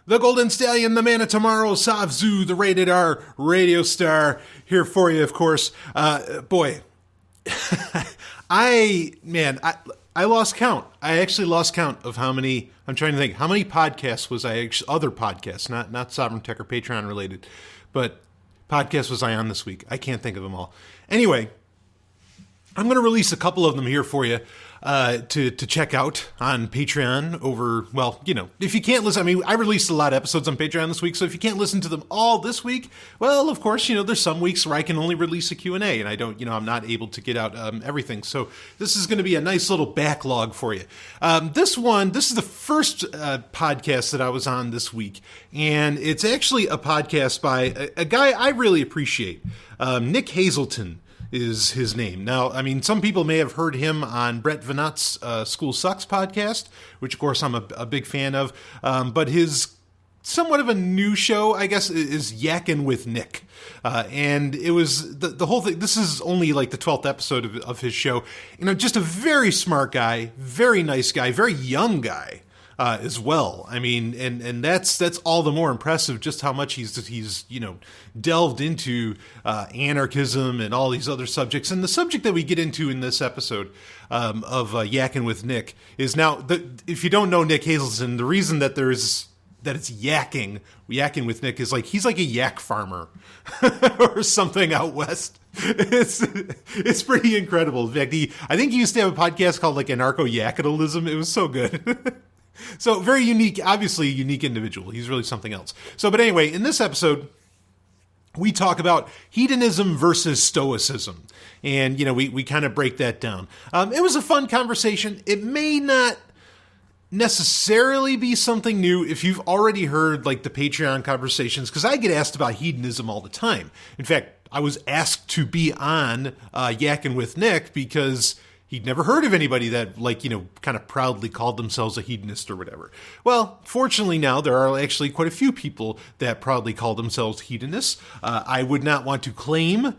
The Golden Stallion, the Man of Tomorrow, Savzu, the Rated R radio star, here for you, of course. Boy, I lost count. I actually lost count of how many, I'm trying to think, how many podcasts was I, other podcasts, not Sovereign Tech or Patreon related, but podcasts was I on this week? I can't think of them all. Anyway, I'm going to release a couple of them here for you to check out on Patreon over, well, you know, if you can't listen, I mean, I released a lot of episodes on Patreon this week, so if you can't listen to them all this week, well, of course, you know, there's some weeks where I can only release a Q&A, and I don't, you know, I'm not able to get out everything, so this is going to be a nice little backlog for you. This is the first podcast that I was on this week, and it's actually a podcast by a guy I really appreciate, Nick Hazelton is his name. Now, I mean, some people may have heard him on Brett Venot's School Sucks podcast, which, of course, I'm a big fan of. But his somewhat of a new show, I guess, is Yakkin' with Nick. And it was the whole thing. This is only like the 12th episode of his show. You know, just a very smart guy, very nice guy, very young guy. As well. I mean, and that's all the more impressive just how much he's you know, delved into anarchism and all these other subjects. And the subject that we get into in this episode of Yakkin' with Nick is now, if you don't know Nick Hazelton, the reason that it's yakking with Nick is like he's like a yak farmer or something out west. It's pretty incredible. In fact, I think he used to have a podcast called like Anarcho-Yakidalism. It was so good. So very unique, obviously a unique individual. He's really something else. So, but anyway, in this episode, we talk about hedonism versus stoicism. And, you know, we kind of break that down. It was a fun conversation. It may not necessarily be something new if you've already heard like the Patreon conversations, because I get asked about hedonism all the time. In fact, I was asked to be on Yakkin' with Nick because he'd never heard of anybody that, like, you know, kind of proudly called themselves a hedonist or whatever. Well, fortunately now there are actually quite a few people that proudly call themselves hedonists. I would not want to claim,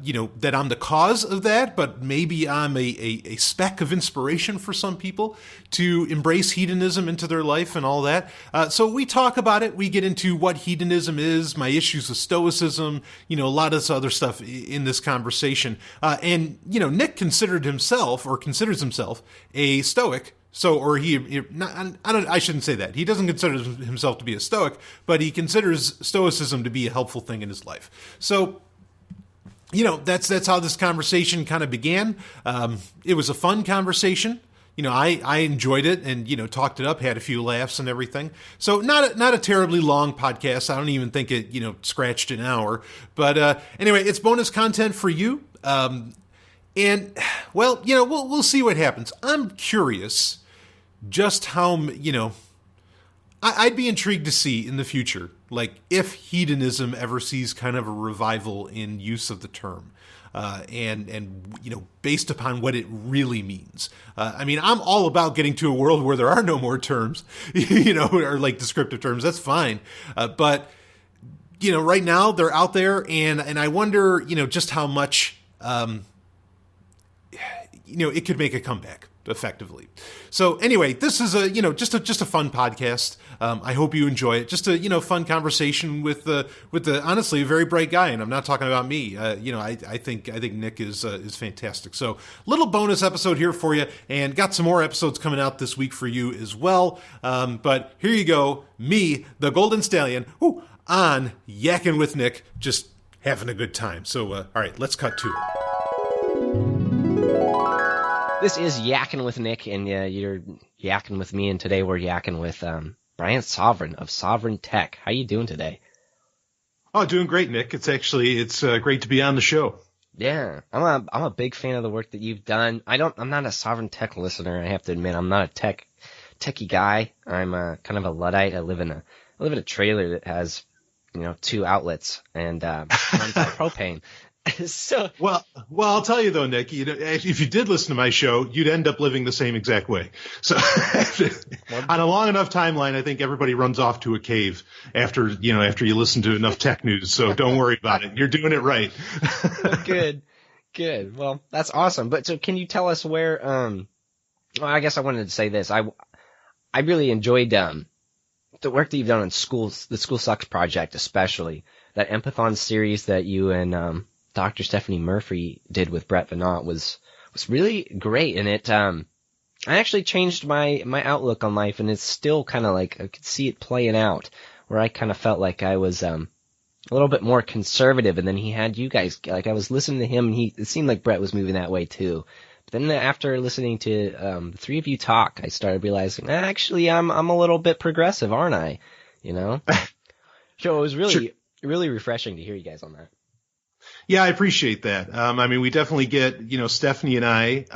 you know, that I'm the cause of that, but maybe I'm a speck of inspiration for some people to embrace hedonism into their life and all that. So we talk about it. We get into what hedonism is, my issues with stoicism, you know, a lot of this other stuff in this conversation. And, you know, Nick considers himself a stoic. So, or I shouldn't say that. He doesn't consider himself to be a stoic, but he considers stoicism to be a helpful thing in his life. So, you know, that's how this conversation kind of began. It was a fun conversation. You know, I enjoyed it and, you know, talked it up, had a few laughs and everything. So not a terribly long podcast. I don't even think it, you know, scratched an hour. But anyway, it's bonus content for you. And, well, you know, we'll see what happens. I'm curious just how, you know, I'd be intrigued to see in the future, like, if hedonism ever sees kind of a revival in use of the term, and you know, based upon what it really means. I mean, I'm all about getting to a world where there are no more terms, you know, or like descriptive terms. That's fine, but you know, right now they're out there, and I wonder, you know, just how much, you know, it could make a comeback effectively. So anyway, this is a, you know, just a fun podcast. I hope you enjoy it. Just a, you know, fun conversation with the honestly a very bright guy, and I'm not talking about me. You know, I think Nick is fantastic. So little bonus episode here for you, and got some more episodes coming out this week for you as well. But here you go, me, the Golden Stallion, on Yakkin' with Nick, just having a good time. So all right, let's cut to it. This is Yakkin' with Nick, and you're yakking with me, and today we're yakking with Brian Sovereign of Sovereign Tech. How you doing today? Oh, doing great, Nick. It's great to be on the show. Yeah, I'm a big fan of the work that you've done. I'm not a Sovereign Tech listener. I have to admit, I'm not a techie guy. I'm kind of a Luddite. I live in a trailer that has, you know, 2 outlets and runs on propane. So well, I'll tell you though, Nick, you know, if you did listen to my show, you'd end up living the same exact way. So on a long enough timeline, I think everybody runs off to a cave after you listen to enough tech news. So don't worry about it. You're doing it right. Good. Well, that's awesome. But so can you tell us where, well, I guess I wanted to say this. I really enjoyed, the work that you've done on the School Sucks project, especially that Empathon series that you and Dr. Stephanie Murphy did with Brett Venant was really great, and it I actually changed my outlook on life, and it's still kind of like I could see it playing out, where I kind of felt like I was a little bit more conservative, and then he had you guys, like I was listening to him, and it seemed like Brett was moving that way too. But then after listening to the three of you talk, I started realizing, actually, I'm a little bit progressive, aren't I? You know? So it was really, really refreshing to hear you guys on that. Yeah, I appreciate that. I mean, we definitely get, Stephanie and I,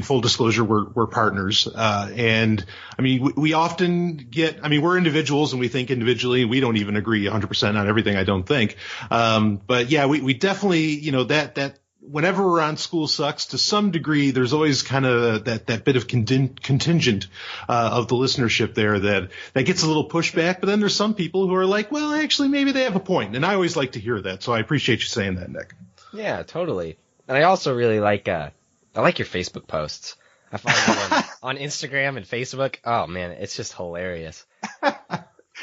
full disclosure, we're partners. And I mean, we often we're individuals and we think individually, and we don't even agree 100% on everything, I don't think. But yeah, we definitely, that whenever we're on School Sucks, to some degree, there's always kind of that bit of contingent of the listenership there that gets a little pushback. But then there's some people who are like, well, actually, maybe they have a point. And I always like to hear that. So I appreciate you saying that, Nick. Yeah, totally. And I also really like your Facebook posts. I follow you on Instagram and Facebook. Oh, man, it's just hilarious.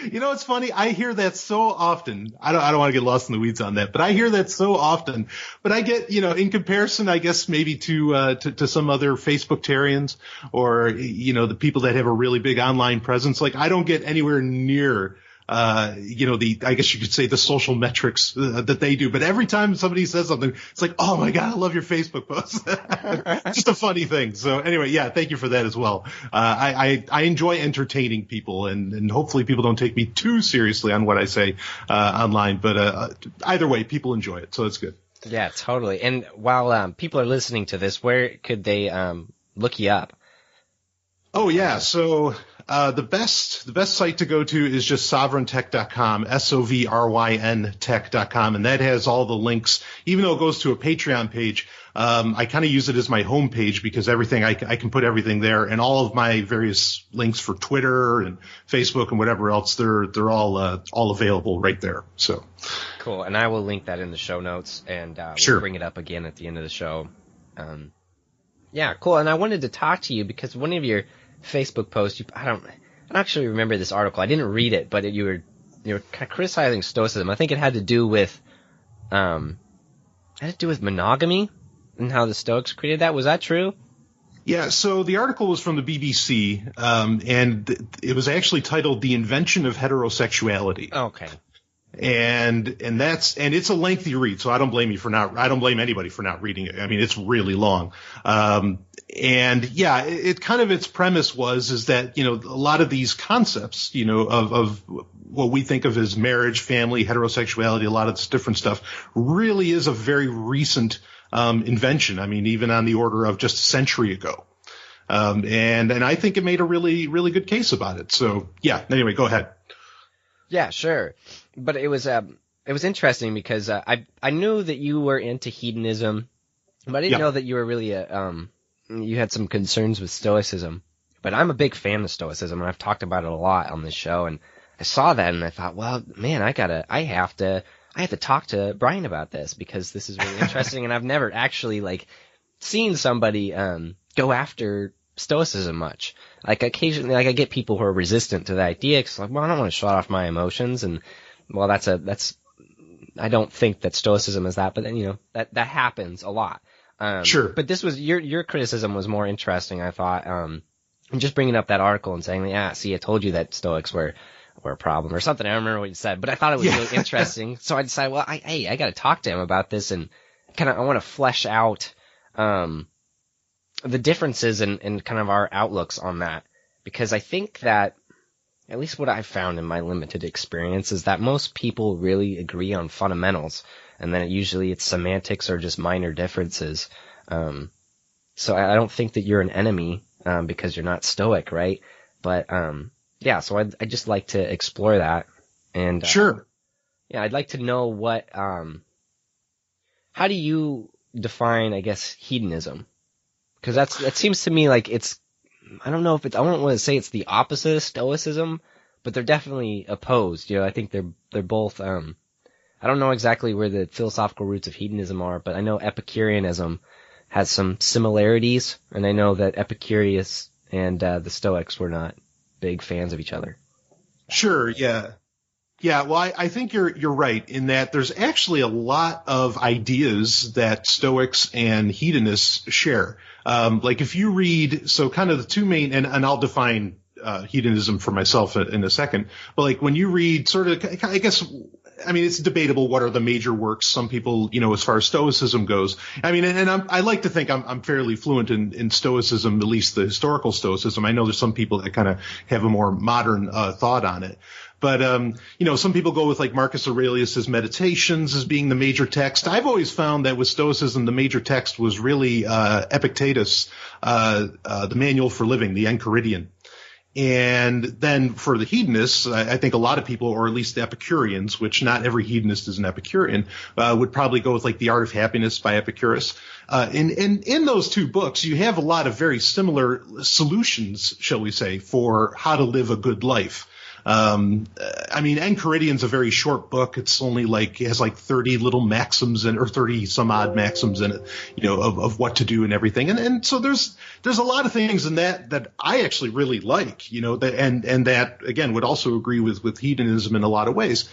It's funny. I hear that so often. I don't want to get lost in the weeds on that, but I hear that so often. But I get, in comparison, I guess maybe to some other Facebooktarians or, the people that have a really big online presence. Like I don't get anywhere near, I guess you could say the social metrics that they do. But every time somebody says something, it's like, oh my God, I love your Facebook post. Just a funny thing. So anyway, yeah, thank you for that as well. I enjoy entertaining people and hopefully people don't take me too seriously on what I say, online. But, either way, people enjoy it. So it's good. Yeah, totally. And while, people are listening to this, where could they, look you up? Oh yeah. So, the best site to go to is just sovereigntech.com, SOVRYN tech.com. And that has all the links, even though it goes to a Patreon page. I kind of use it as my home page because everything, I can put everything there, and all of my various links for Twitter and Facebook and whatever else, they're all available right there. So cool. And I will link that in the show notes, and, we'll bring it up again at the end of the show. Yeah, cool. And I wanted to talk to you because one of your Facebook post, I don't actually remember this article. I didn't read it, but you were kind of criticizing Stoicism. I think it had to do with monogamy and how the Stoics created that. Was that true? Yeah, so the article was from the BBC, and it was actually titled "The Invention of Heterosexuality." Okay. And it's a lengthy read, so I don't blame anybody for not reading it. I mean, it's really long. And yeah, its premise is that, a lot of these concepts, of what we think of as marriage, family, heterosexuality, a lot of this different stuff really is a very recent, invention. I mean, even on the order of just a century ago. And I think it made a really, really good case about it. So yeah, anyway, go ahead. Yeah, sure. But it was interesting because I knew that you were into hedonism, but I didn't know that you were really you had some concerns with Stoicism. But I'm a big fan of Stoicism, and I've talked about it a lot on this show. And I saw that, and I thought, well, man, I have to talk to Brian about this because this is really interesting, and I've never actually seen somebody go after Stoicism much. Like occasionally, I get people who are resistant to the idea because, well, I don't want to shut off my emotions, and well, that's. I don't think that Stoicism is that, but then that happens a lot. Sure. But this was your criticism was more interesting, I thought. And just bringing up that article and saying, yeah, see, I told you that Stoics were a problem or something. I don't remember what you said, but I thought it was really interesting. So I decided, well, I got to talk to him about this, and I want to flesh out the differences and kind of our outlooks on that, because I think that, at least what I've found in my limited experience, is that most people really agree on fundamentals, and then usually it's semantics or just minor differences. So I don't think that you're an enemy because you're not Stoic, right? But yeah, so I'd just like to explore that. And sure. Yeah, I'd like to know what how do you define, I guess, hedonism? Because that seems to me like it's, I don't want to say it's the opposite of Stoicism, but they're definitely opposed. I think they're both, I don't know exactly where the philosophical roots of hedonism are, but I know Epicureanism has some similarities, and I know that Epicurus and the Stoics were not big fans of each other. Sure. Yeah. Yeah, well, I think you're right in that there's actually a lot of ideas that Stoics and hedonists share. Like if you read, so kind of the two main, and I'll define hedonism for myself in a second. But like when you read sort of, I guess, I mean, it's debatable what are the major works. Some people, as far as Stoicism goes, I mean, and I like to think I'm fairly fluent in Stoicism, at least the historical Stoicism. I know there's some people that kind of have a more modern thought on it. But, some people go with like Marcus Aurelius's Meditations as being the major text. I've always found that with Stoicism, the major text was really Epictetus, the Manual for Living, the Enchiridion. And then for the hedonists, I think a lot of people, or at least the Epicureans, which not every hedonist is an Epicurean, would probably go with like The Art of Happiness by Epicurus. In those two books, you have a lot of very similar solutions, shall we say, for how to live a good life. I mean, Enchiridian's a very short book. It's only it has 30 little maxims or 30 some odd maxims in it, of what to do and everything. And so there's a lot of things in that I actually really like, and that again would also agree with hedonism in a lot of ways.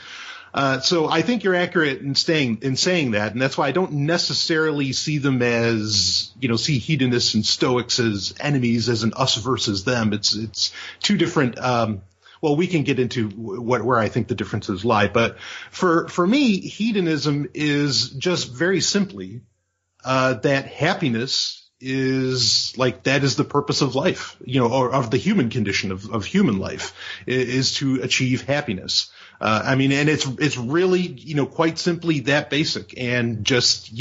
So I think you're accurate in saying that, and that's why I don't necessarily see them as, see hedonists and Stoics as enemies, as an us versus them. It's two different, well, we can get into where I think the differences lie, but for me, hedonism is just very simply that happiness is that is the purpose of life, or of the human condition of human life, is to achieve happiness. I mean, and it's really, quite simply that basic, and just,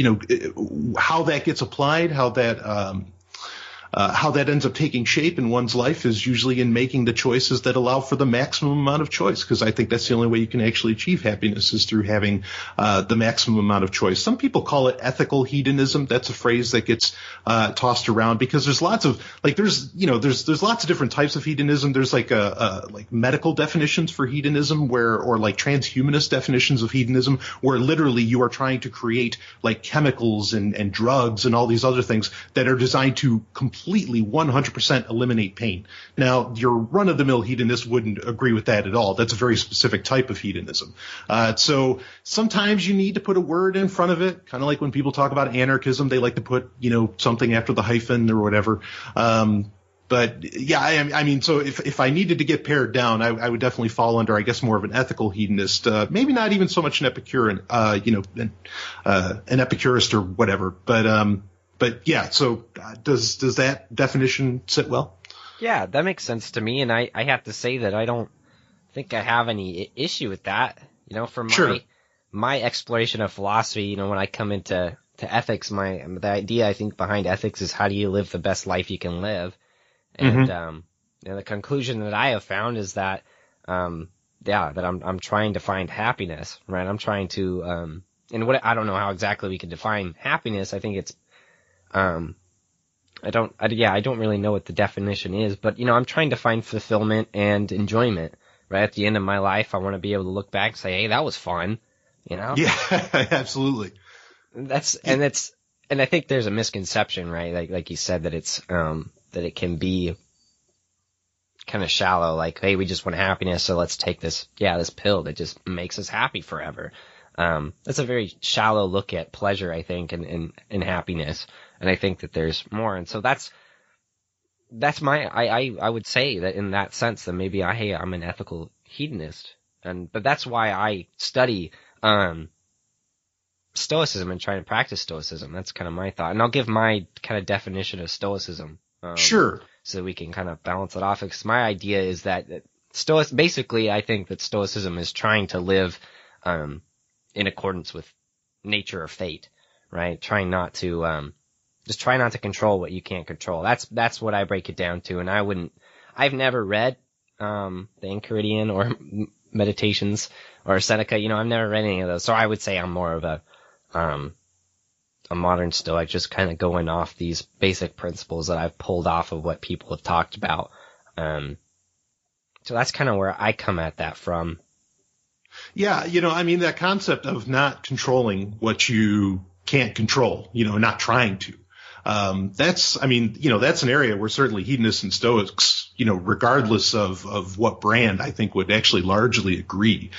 how that gets applied, how that ends up taking shape in one's life is usually in making the choices that allow for the maximum amount of choice, because I think that's the only way you can actually achieve happiness is through having the maximum amount of choice. Some people call it ethical hedonism. That's a phrase that gets tossed around because there's lots of there's lots of different types of hedonism. There's like medical definitions for hedonism or transhumanist definitions of hedonism, where literally you are trying to create chemicals and drugs and all these other things that are designed to completely 100% eliminate pain. Now, your run-of-the-mill hedonist wouldn't agree with that at all. That's a very specific type of hedonism. So sometimes you need to put a word in front of it, kind of like when people talk about anarchism, they like to put, something after the hyphen or whatever. But yeah, I mean, so if I needed to get pared down, I would definitely fall under, I guess, more of an ethical hedonist, maybe not even so much an Epicurean, an Epicurist or whatever. But yeah, so does that definition sit well? Yeah, that makes sense to me, and I have to say that I don't think I have any issue with that. For my exploration of philosophy, when I come into ethics, the idea I think behind ethics is how do you live the best life you can live, and the conclusion that I have found is that that I'm trying to find happiness, right? I'm trying to and I don't know how exactly we can define happiness. I think it's I don't really know what the definition is, but I'm trying to find fulfillment and enjoyment, right? At the end of my life, I want to be able to look back and say, hey, that was fun, Yeah, absolutely. And I think there's a misconception, right? Like you said, that it's, that it can be kind of shallow, like, hey, we just want happiness, so let's take this pill that just makes us happy forever. That's a very shallow look at pleasure, I think, and happiness. And I think that there's more. And so that's I would say that in that sense that maybe I'm an ethical hedonist. But that's why I study, Stoicism and try to practice Stoicism. That's kind of my thought. And I'll give my kind of definition of Stoicism. Sure. So we can kind of balance it off. Because my idea is that basically I think that Stoicism is trying to live, in accordance with nature or fate, right? Try not to control what you can't control. That's what I break it down to. And I've never read, the Enchiridion or Meditations or Seneca, I've never read any of those. So I would say I'm more of a modern Stoic, just kind of going off these basic principles that I've pulled off of what people have talked about. So that's kind of where I come at that from. Yeah, I mean, that concept of not controlling what you can't control, not trying to. That's an area where certainly hedonists and Stoics, regardless of what brand, I think would actually largely agree.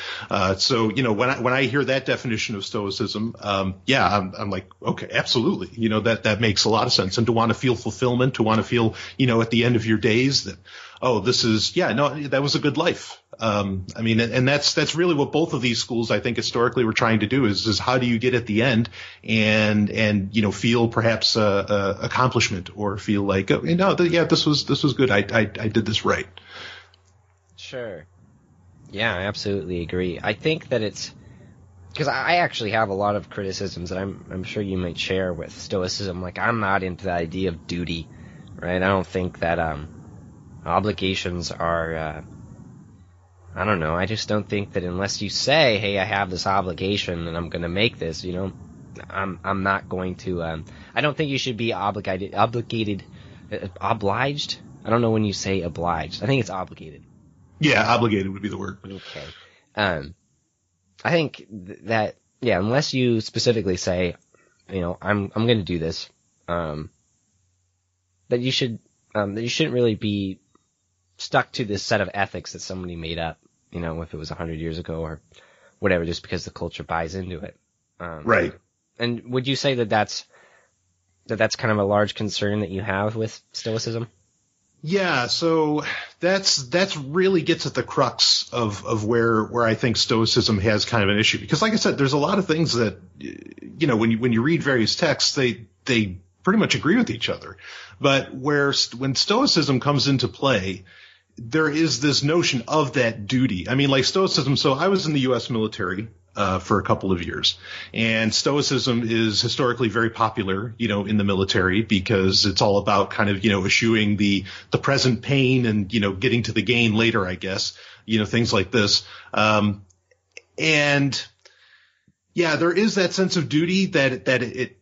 So, when I hear that definition of Stoicism, I'm like, okay, absolutely. That makes a lot of sense. And to want to feel fulfillment, to want to feel, at the end of your days that, oh, that was a good life. And that's really what both of these schools, I think, historically were trying to do is how do you get at the end and feel perhaps accomplishment or feel like, this was good. I did this right. Sure. Yeah, I absolutely agree. I think that it's because I actually have a lot of criticisms that I'm sure you might share with Stoicism. Like, I'm not into the idea of duty, right? I don't think that obligations are I don't know. I just don't think that unless you say, hey, I have this obligation and I'm going to make this, I'm not going to, I don't think you should be obliged. I don't know when you say obliged. I think it's obligated. Yeah, obligated would be the word. Okay. I think that, unless you specifically say, I'm going to do this, that you shouldn't really be stuck to this set of ethics that somebody made up, if it was 100 years ago or whatever, just because the culture buys into it. Right. And would you say that that's kind of a large concern that you have with Stoicism? Yeah, so that's really gets at the crux of where I think Stoicism has kind of an issue, because like I said, there's a lot of things that when you read various texts, they pretty much agree with each other, but when Stoicism comes into play, there is this notion of that duty. I mean, like Stoicism. So I was in the U.S. military for a couple of years, and Stoicism is historically very popular, in the military, because it's all about kind of, eschewing the present pain and, getting to the gain later, I guess, things like this. And yeah, there is that sense of duty that it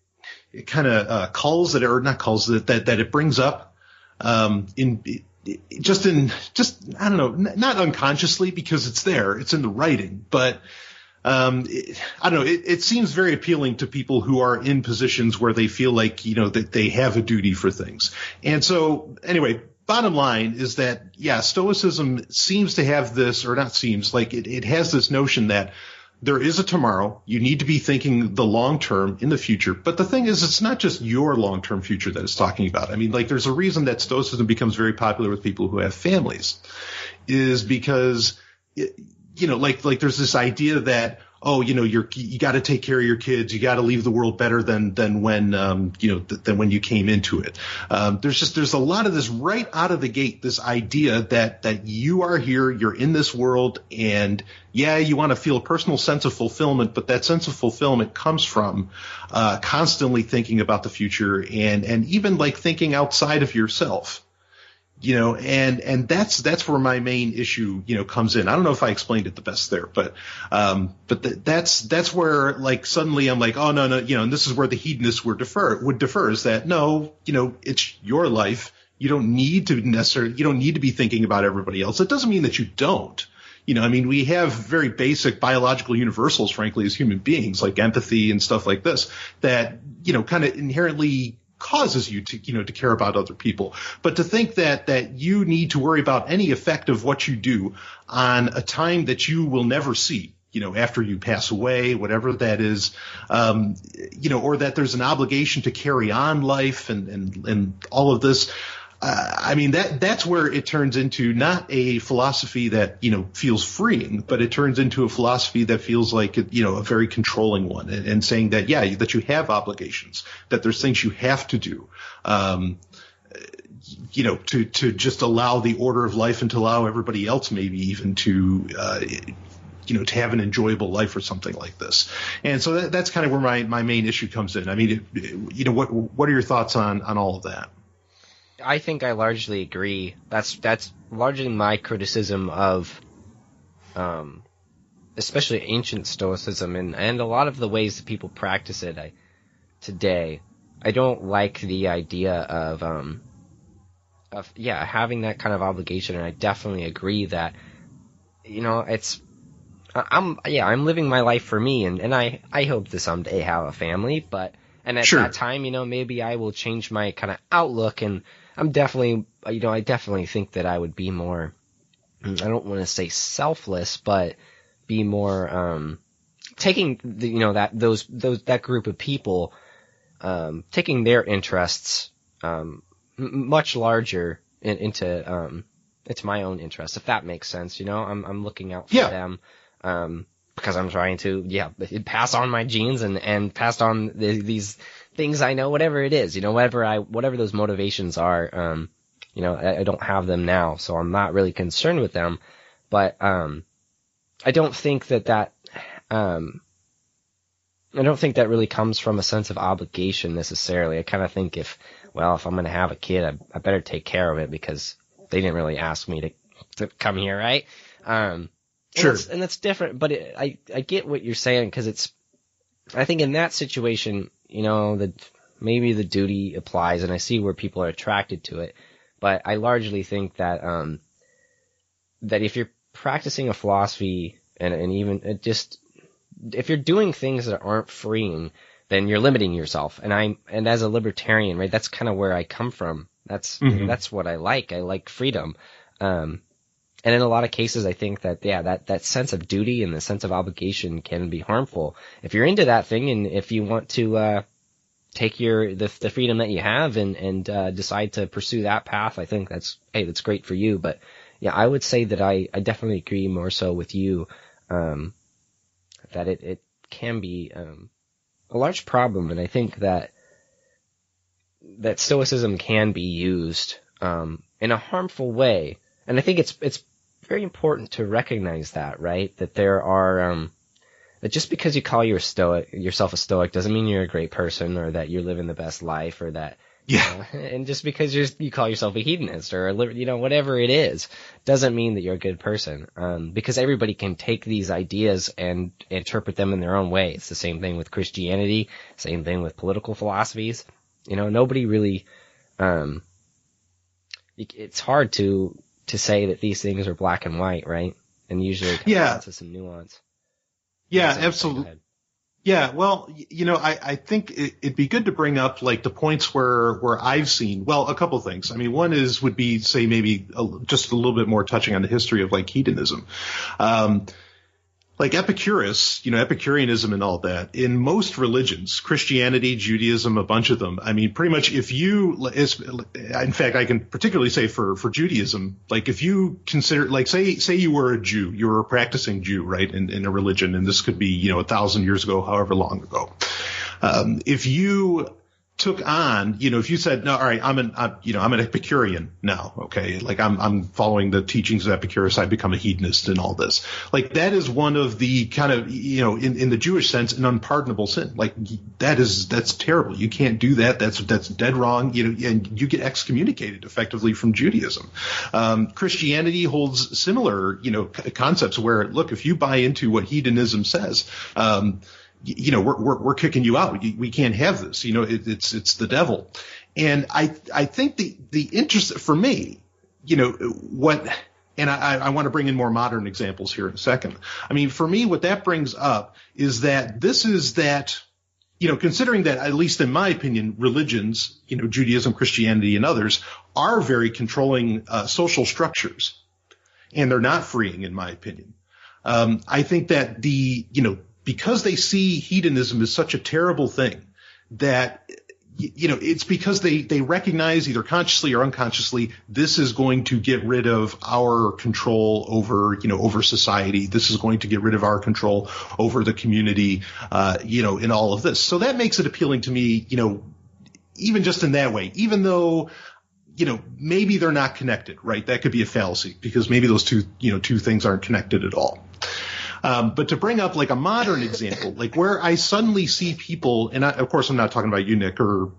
kind of calls it, or not calls it, that it brings up I don't know, not unconsciously, because it's there, it's in the writing, but I don't know. It seems very appealing to people who are in positions where they feel like, that they have a duty for things. And so anyway, bottom line is that, Stoicism seems to have this, or not seems, like it has this notion that there is a tomorrow. You need to be thinking the long term in the future. But the thing is, it's not just your long term future that it's talking about. I mean, like, there's a reason that Stoicism becomes very popular with people who have families, is because like there's this idea that, you got to take care of your kids. You got to leave the world better than when you came into it. There's a lot of this right out of the gate, this idea that you are here, you're in this world, and you want to feel a personal sense of fulfillment, but that sense of fulfillment comes from constantly thinking about the future and even like thinking outside of yourself. And that's where my main issue, comes in. I don't know if I explained it the best there, but that's where, like, suddenly I'm like, oh, no, and this is where the hedonists would defer is that, no, it's your life. You don't need to be thinking about everybody else. It doesn't mean that you don't. We have very basic biological universals, frankly, as human beings, like empathy and stuff like this, that, kind of inherently causes you to, to care about other people. But to think that you need to worry about any effect of what you do on a time that you will never see, after you pass away, whatever that is, or that there's an obligation to carry on life and all of this. That's where it turns into not a philosophy that, feels freeing, but it turns into a philosophy that feels like, a very controlling one, and saying that, that you have obligations, that there's things you have to do, to just allow the order of life and to allow everybody else maybe even to have an enjoyable life or something like this. And so that's kind of where my main issue comes in. I mean, what are your thoughts on all of that? I think I largely agree. That's largely my criticism of, especially ancient Stoicism and a lot of the ways that people practice it today. I don't like the idea of having that kind of obligation, and I definitely agree that, I'm living my life for me, and I hope to someday have a family, but at Sure. that time, maybe I will change my kind of outlook and I'm definitely, I definitely think that I would be more, I don't want to say selfless, but be more, taking that group of people, taking their interests, much larger into my own interests, if that makes sense. I'm looking out for them, because I'm trying to, pass on my genes and pass on these things I know, whatever it is, whatever those motivations are, I don't have them now, so I'm not really concerned with them, but, I don't think that really comes from a sense of obligation necessarily. I kind of think if I'm going to have a kid, I better take care of it because they didn't really ask me to come here, right? Sure. And that's different, but I get what you're saying, because I think in that situation, maybe the duty applies, and I see where people are attracted to it, but I largely think that that if you're practicing a philosophy and even just if you're doing things that aren't freeing, then you're limiting yourself. And as a libertarian, right, that's kind of where I come from. That's what I like. I like freedom. And in a lot of cases, I think that, that sense of duty and the sense of obligation can be harmful. If you're into that thing and if you want to, take the freedom that you have and decide to pursue that path, I think that's great for you. But yeah, I would say that I definitely agree more so with you, that it can be, a large problem. And I think that Stoicism can be used, in a harmful way. And I think it's very important to recognize that, right? That there are, that just because you call yourself a Stoic doesn't mean you're a great person or that you're living the best life or that, and just because you call yourself a hedonist or whatever it is, doesn't mean that you're a good person. Because everybody can take these ideas and interpret them in their own way. It's the same thing with Christianity, same thing with political philosophies. Nobody really, it's hard to say that these things are black and white, right? And usually it comes down to some nuance. Yeah, absolutely. Yeah, well, I think it'd be good to bring up like the points where I've seen, a couple of things. I mean, one would be say maybe just a little bit more touching on the history of like hedonism. Like Epicurus, Epicureanism and all that, in most religions, Christianity, Judaism, a bunch of them, I mean, pretty much in fact, I can particularly say for Judaism, like if you consider, like say you were a Jew, you were a practicing Jew, right, in a religion, and this could be, 1,000 years ago, however long ago. If you took on, if you said, no, all right, I'm an Epicurean now, okay, like I'm following the teachings of Epicurus, I've become a hedonist and all this. Like that is one of the kind of, in the Jewish sense, an unpardonable sin. Like that's terrible. You can't do that. That's dead wrong, and you get excommunicated effectively from Judaism. Christianity holds similar, concepts where, look, if you buy into what hedonism says, we're kicking you out. We can't have this. It's the devil. And I think the interest for me, and I want to bring in more modern examples here in a second. I mean, for me, what that brings up is that considering that, at least in my opinion, religions, Judaism, Christianity, and others are very controlling social structures, and they're not freeing, in my opinion. I think that because they see hedonism as such a terrible thing that, it's because they recognize either consciously or unconsciously, this is going to get rid of our control over society. This is going to get rid of our control over the community, in all of this. So that makes it appealing to me, even just in that way, even though, maybe they're not connected, right? That could be a fallacy because maybe those two things aren't connected at all. But to bring up like a modern example, like where I suddenly see people, and of course I'm not talking about you, Nick, or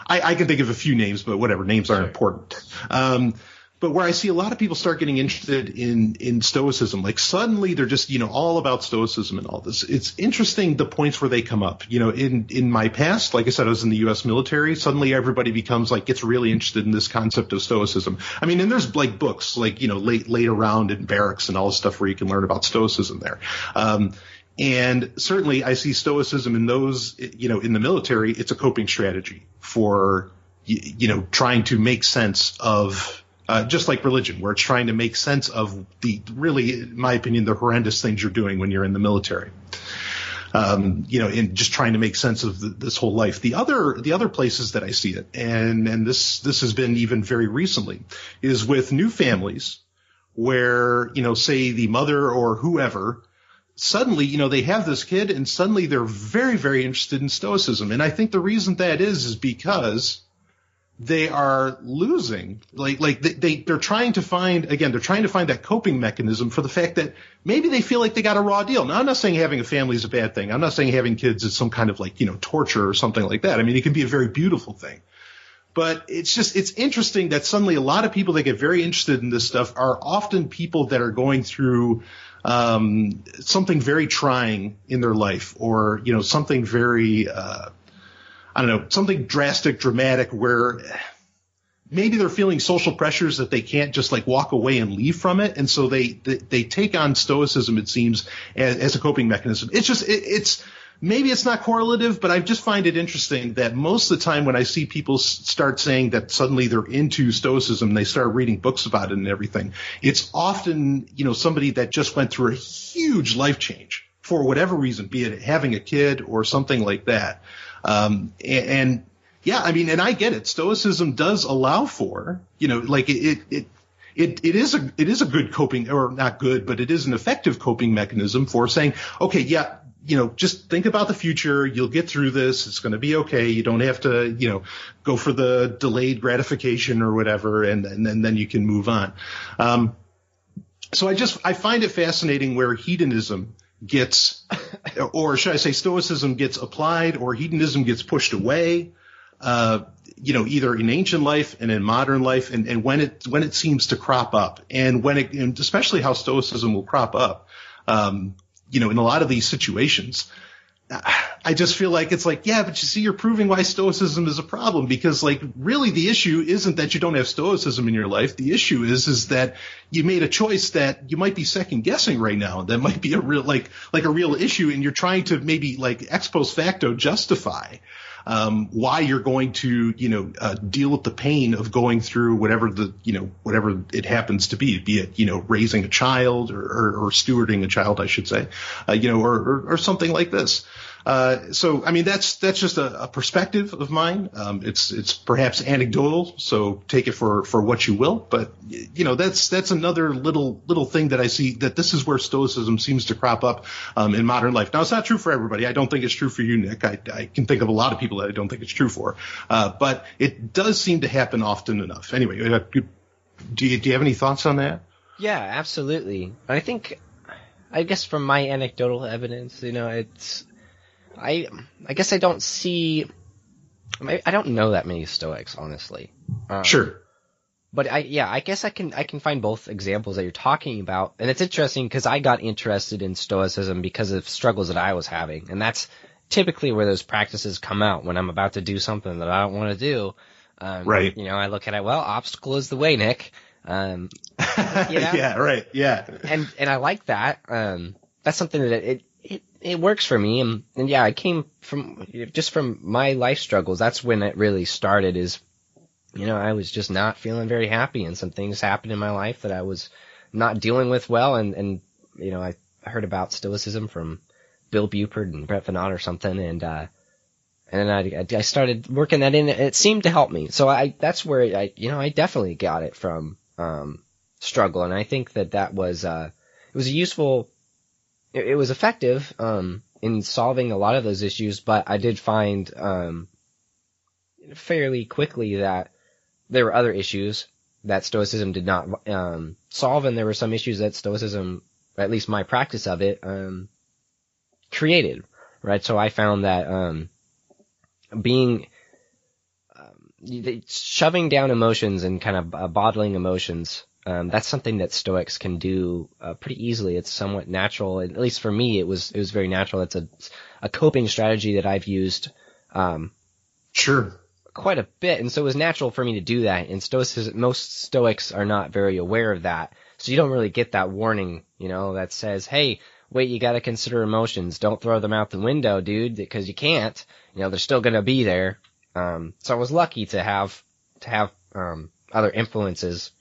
I can think of a few names, but whatever, names aren't important. But where I see a lot of people start getting interested in Stoicism, like suddenly they're just, all about Stoicism and all this. It's interesting the points where they come up. In my past, like I said, I was in the U.S. military. Suddenly everybody gets really interested in this concept of Stoicism. I mean, and there's like books like, laid around in barracks and all this stuff where you can learn about Stoicism there. And certainly I see Stoicism in those, in the military, it's a coping strategy for trying to make sense of, just like religion, where it's trying to make sense of really, in my opinion, the horrendous things you're doing when you're in the military. And just trying to make sense of this whole life. The other places that I see it, and this has been even very recently, is with new families where, say the mother or whoever, suddenly, they have this kid and suddenly they're very, very interested in Stoicism. And I think the reason that is because they are losing, they're trying to find that coping mechanism for the fact that maybe they feel like they got a raw deal. Now, I'm not saying having a family is a bad thing. I'm not saying having kids is some kind of torture or something like that. I mean, it can be a very beautiful thing. But it's interesting that suddenly a lot of people that get very interested in this stuff are often people that are going through something very trying in their life, or, something very, something drastic, dramatic, where maybe they're feeling social pressures that they can't just walk away and leave from it. And so they take on Stoicism, it seems, as a coping mechanism. Maybe it's not correlative, but I just find it interesting that most of the time when I see people start saying that suddenly they're into Stoicism, they start reading books about it and everything, it's often, somebody that just went through a huge life change for whatever reason, be it having a kid or something like that. And I get it. Stoicism does allow for, it is a good coping, or not good, but it is an effective coping mechanism for saying, okay, yeah, just think about the future. You'll get through this. It's going to be okay. You don't have to, go for the delayed gratification or whatever, and then you can move on. So I find it fascinating where hedonism gets, or should I say Stoicism gets applied, or hedonism gets pushed away, either in ancient life and in modern life, and when it seems to crop up, and especially how Stoicism will crop up, in a lot of these situations. I just feel like it's yeah, but you see, you're proving why Stoicism is a problem, because really the issue isn't that you don't have Stoicism in your life. The issue is that you made a choice that you might be second guessing right now. That might be a real, a real issue. And you're trying to maybe ex post facto justify, why you're going to, deal with the pain of going through whatever it happens to be it, raising a child or stewarding a child, I should say, or something like this. So, I mean, that's just a perspective of mine. It's perhaps anecdotal, so take it for what you will. But, that's another little thing that I see, that this is where Stoicism seems to crop up, in modern life. Now, it's not true for everybody. I don't think it's true for you, Nick. I can think of a lot of people that I don't think it's true for. But it does seem to happen often enough. Anyway, do you have any thoughts on that? Yeah, absolutely. I guess from my anecdotal evidence, I guess I don't see. I don't know that many Stoics, honestly. Sure. But I guess I can find both examples that you're talking about, and it's interesting because I got interested in Stoicism because of struggles that I was having, and that's typically where those practices come out when I'm about to do something that I don't want to do. Right. I look at it. Well, obstacle is the way, Nick. Yeah. Right. Yeah. And I like that. That's something that it works for me. And yeah, I came from my life struggles. That's when it really started is, I was just not feeling very happy, and some things happened in my life that I was not dealing with well. And I heard about Stoicism from Bill Buford and Brett Veinotte or something. And then I started working that in. It seemed to help me. So that's where I definitely got it from, struggle. And I think that was, it was a useful, it was effective, in solving a lot of those issues, but I did find, fairly quickly that there were other issues that Stoicism did not, solve. And there were some issues that Stoicism, or at least my practice of it, created, right? So I found that, shoving down emotions and kind of bottling emotions, that's something that Stoics can do pretty easily. It's somewhat natural, at least for me. It was very natural. It's a coping strategy that I've used, sure, quite a bit, and so it was natural for me to do that. And most Stoics are not very aware of that, so you don't really get that warning, that says, "Hey, wait, you got to consider emotions. Don't throw them out the window, dude, because you can't. They're still going to be there." So I was lucky to have other influences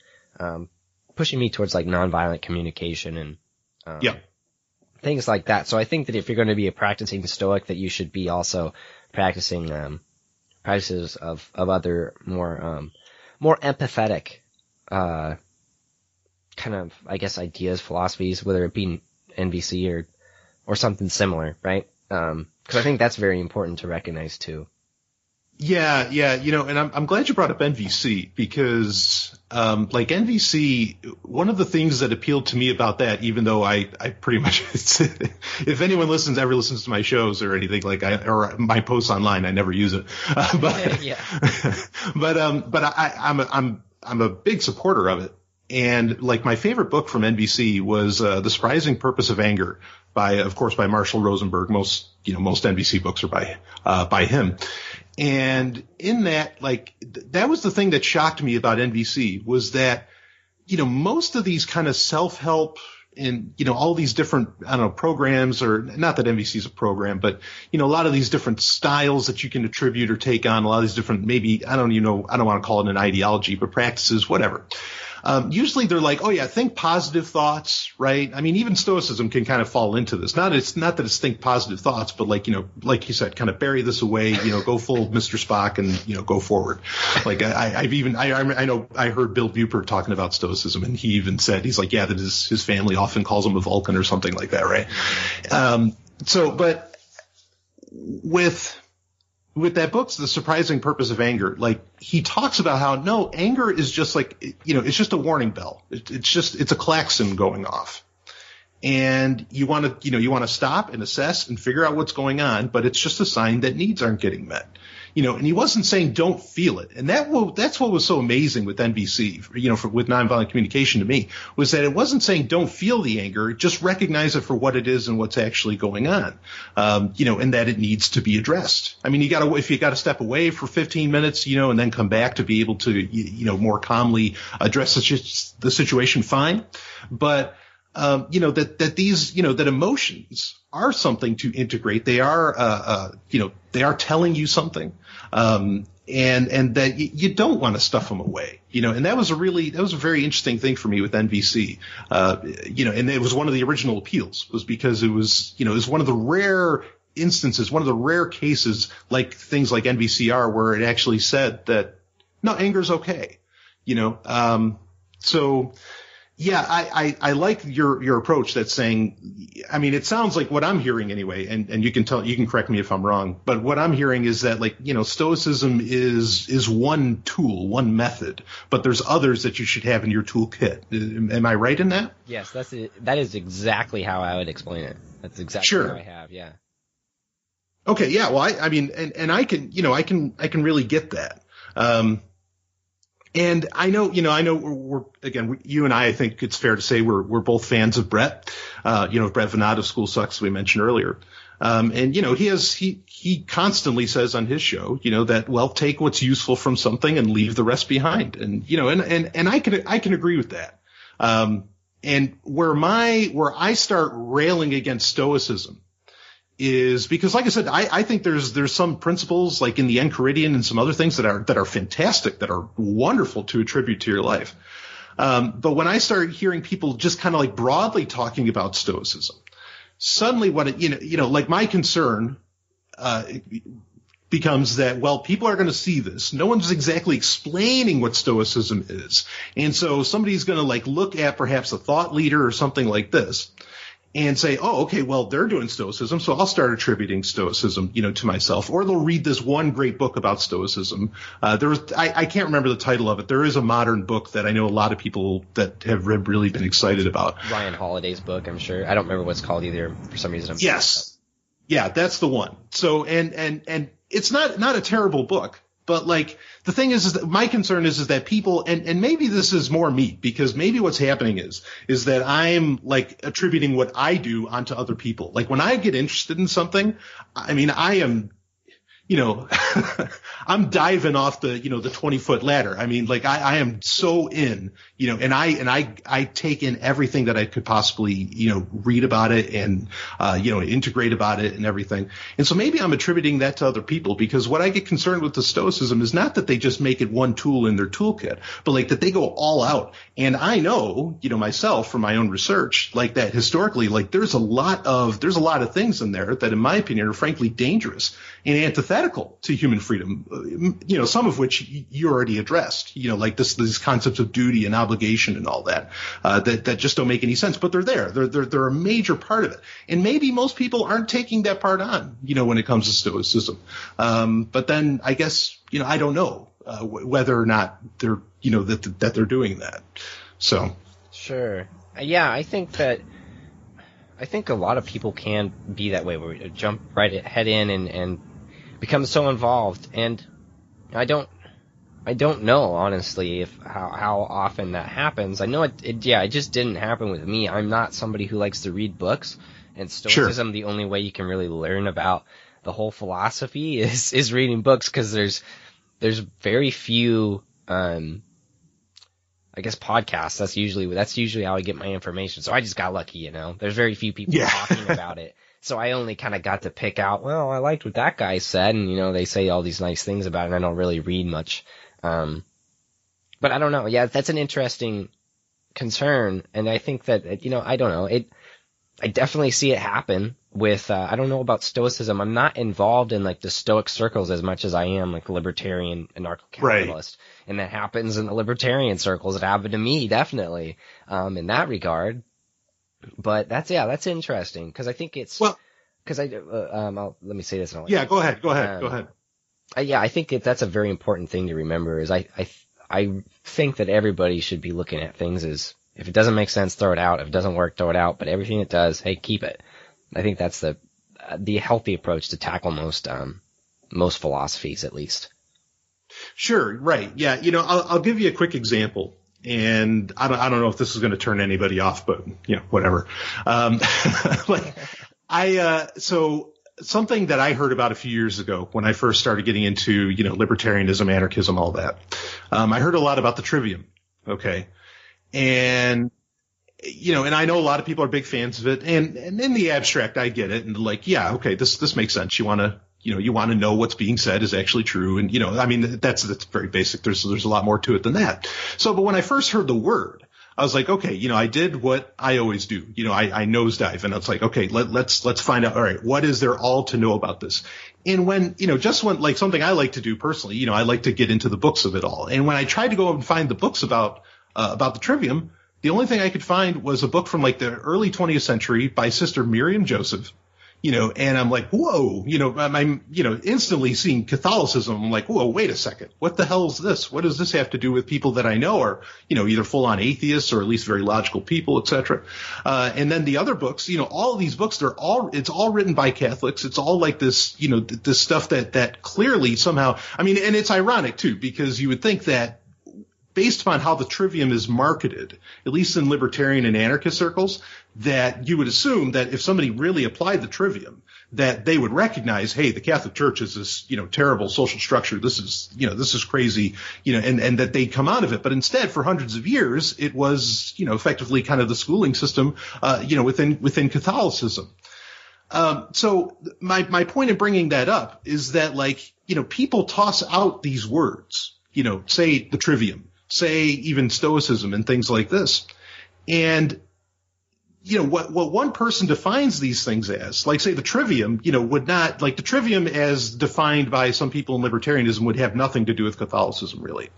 pushing me towards like nonviolent communication and things like that. So I think that if you're going to be a practicing Stoic, that you should be also practicing practices of other more empathetic kind of, I guess, ideas, philosophies, whether it be NVC or something similar, right? Because I think that's very important to recognize too. Yeah, and I'm glad you brought up NVC because, like NVC, one of the things that appealed to me about that, even though I pretty much, if anyone ever listens to my shows or anything or my posts online, I never use it. I'm a big supporter of it. And like my favorite book from NVC was The Surprising Purpose of Anger by Marshall Rosenberg. Most NVC books are by him. And in that, that was the thing that shocked me about NVC was that, most of these kind of self-help and, all these different, programs, or not that NVC is a program, but, a lot of these different styles that you can attribute or take on, a lot of these different, maybe, I don't want to call it an ideology, but practices, whatever. Usually they're like, oh yeah, think positive thoughts, right? I mean, even Stoicism can kind of fall into this. Not that it's think positive thoughts, but like you said, kind of bury this away, go full Mr. Spock and, go forward. Like I know I heard Bill Buford talking about Stoicism, and he even said, he's like, yeah, that his family often calls him a Vulcan or something like that, right? But with that book, The Surprising Purpose of Anger, he talks about how, no, anger is just it's just a warning bell. It's a klaxon going off. And you want to stop and assess and figure out what's going on, but it's just a sign that needs aren't getting met. And he wasn't saying don't feel it. And that's what was so amazing with NVC, with nonviolent communication to me, was that it wasn't saying don't feel the anger, just recognize it for what it is and what's actually going on, and that it needs to be addressed. I mean, if you got to step away for 15 minutes, and then come back to be able to, more calmly address the situation, fine. But, that these, that emotions are something to integrate. They are, they are telling you something. And that you don't want to stuff them away, and that was a very interesting thing for me with NVC, and it was one of the original appeals was because it was one of the rare instances, one of the rare cases like things like NVCR where it actually said that, no, anger's okay, so. Yeah, I like your approach that's saying, I mean, it sounds like what I'm hearing anyway, and you can correct me if I'm wrong, but what I'm hearing is that Stoicism is one tool, one method, but there's others that you should have in your toolkit. Am I right in that? Yes, that is exactly how I would explain it. That's exactly how I have, yeah. Okay, yeah, well, I mean, and I can really get that. And I know we're again, you and I think it's fair to say we're both fans of Brett, Brett Venato of School Sucks, we mentioned earlier. And he constantly says on his show, that, well, take what's useful from something and leave the rest behind. And, and I can agree with that. And where I start railing against Stoicism is because, like I said, I think there's some principles like in the Enchiridion and some other things that are fantastic, that are wonderful to attribute to your life. But when I start hearing people just kind of like broadly talking about Stoicism, suddenly like my concern becomes that, well, people are going to see this. No one's exactly explaining what Stoicism is. And so somebody's going to look at perhaps a thought leader or something like this and say, oh, okay, well, they're doing Stoicism, so I'll start attributing Stoicism, to myself. Or they'll read this one great book about Stoicism. I can't remember the title of it. There is a modern book that I know a lot of people that have really been excited about. Ryan Holiday's book, I'm sure. I don't remember what it's called either. For some reason, yes. Yeah, that's the one. So, and it's not a terrible book. But the thing is that my concern is that people, and maybe this is more me, because maybe what's happening is that I'm attributing what I do onto other people. Like when I get interested in something, I mean, I am, I'm diving off the 20-foot ladder. I mean, like I am so in, and I take in everything that I could possibly, read about it and, integrate about it and everything. And so maybe I'm attributing that to other people, because what I get concerned with the Stoicism is not that they just make it one tool in their toolkit, but like that they go all out. And I know, myself from my own research, like that historically, like there's a lot of things in there that in my opinion are frankly dangerous and antithetical to human freedom, some of which you already addressed, like these concepts of duty and obligation and all that, that just don't make any sense, but they're there. They're a major part of it. And maybe most people aren't taking that part on, when it comes to Stoicism. But then I guess, I don't know, whether or not they're, that they're doing that. So. Sure. Yeah, I think a lot of people can be that way, where we jump head in and become so involved. And I don't know, honestly, how often that happens. I know it just didn't happen with me. I'm not somebody who likes to read books, and Stoicism, the only way you can really learn about the whole philosophy is reading books, because there's very few, I guess, podcasts. That's usually how I get my information. So I just got lucky, There's very few people talking about it. So I only kind of got to pick out, well, I liked what that guy said, and, they say all these nice things about it, and I don't really read much. But I don't know. Yeah, that's an interesting concern, and I think that, I don't know. I definitely see it happen with, I don't know about Stoicism. I'm not involved in, like, the Stoic circles as much as I am, like, libertarian, anarcho-capitalist. Right. And that happens in the libertarian circles. It happened to me, definitely, in that regard. But that's interesting, because I think it's, because let me say this. Yeah, go ahead. Yeah, I think that's a very important thing to remember, is I think that everybody should be looking at things as, if it doesn't make sense, throw it out. If it doesn't work, throw it out. But everything it does, hey, keep it. I think that's the healthy approach to tackle most philosophies, at least. Sure, right. Yeah, I'll give you a quick example. And I don't know if this is going to turn anybody off, but whatever. So something that I heard about a few years ago when I first started getting into, libertarianism, anarchism, all that. I heard a lot about the trivium. Okay. And, and I know a lot of people are big fans of it, and in the abstract, I get it. And like, yeah, okay, this makes sense. You want to know what's being said is actually true. And, that's very basic. There's a lot more to it than that. So, but when I first heard the word, I was like, okay, I did what I always do. I nosedive, and it's like, okay, let's find out. All right, what is there all to know about this? And when, like something I like to do personally, I like to get into the books of it all. And when I tried to go and find the books about the trivium, the only thing I could find was a book from like the early 20th century by Sister Miriam Joseph. And I'm like, whoa, I'm instantly seeing Catholicism. I'm like, whoa, wait a second. What the hell is this? What does this have to do with people that I know are, either full on atheists or at least very logical people, et cetera. And then the other books, all of these books, it's all written by Catholics. It's all like this, this stuff that clearly somehow, and it's ironic too, because you would think that based upon how the trivium is marketed, at least in libertarian and anarchist circles, that you would assume that if somebody really applied the trivium, that they would recognize, hey, the Catholic Church is this, terrible social structure. This is crazy, and that they'd come out of it. But instead, for hundreds of years, it was, effectively kind of the schooling system, within Catholicism. So my point in bringing that up is that, like, people toss out these words, say the trivium, say even Stoicism and things like this. And, what one person defines these things as, like, say the trivium, would not, like the trivium as defined by some people in libertarianism would have nothing to do with Catholicism, really.